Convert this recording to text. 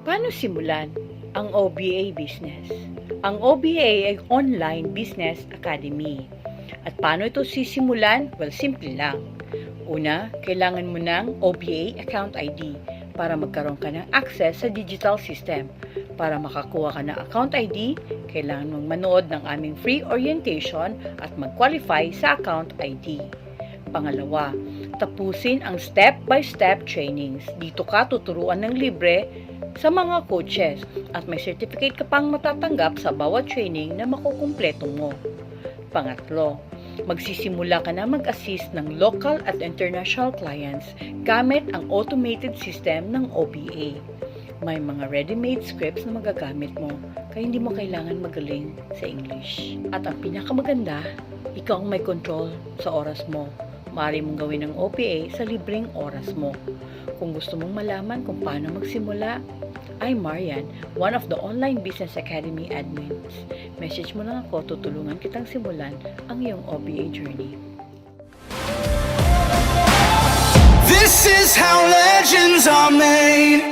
Paano simulan ang OBA business? Ang OBA ay Online Business Academy. At paano ito sisimulan? Well, simple lang. Una, kailangan mo ng OBA account ID para magkaroon ka ng access sa digital system. Para makakuha ka ng account ID, kailangan mong manood ng aming free orientation at mag-qualify sa account ID. Pangalawa, tapusin ang step-by-step trainings. Dito ka tuturuan ng libre sa mga coaches at may certificate ka pang matatanggap sa bawat training na makukumpleto mo. Pangatlo, magsisimula ka na mag-assist ng local at international clients gamit ang automated system ng OBA. May mga ready-made scripts na magagamit mo kaya hindi mo kailangan magaling sa English. At ang pinakamaganda, ikaw ang may control sa oras mo. Maaari mong gawin ang OPA sa libreng oras mo. Kung gusto mong malaman kung paano magsimula, I'm Marian, one of the Online Business Academy admins. Message mo lang ako, tutulungan kitang simulan ang iyong OPA journey. This is how legends are made.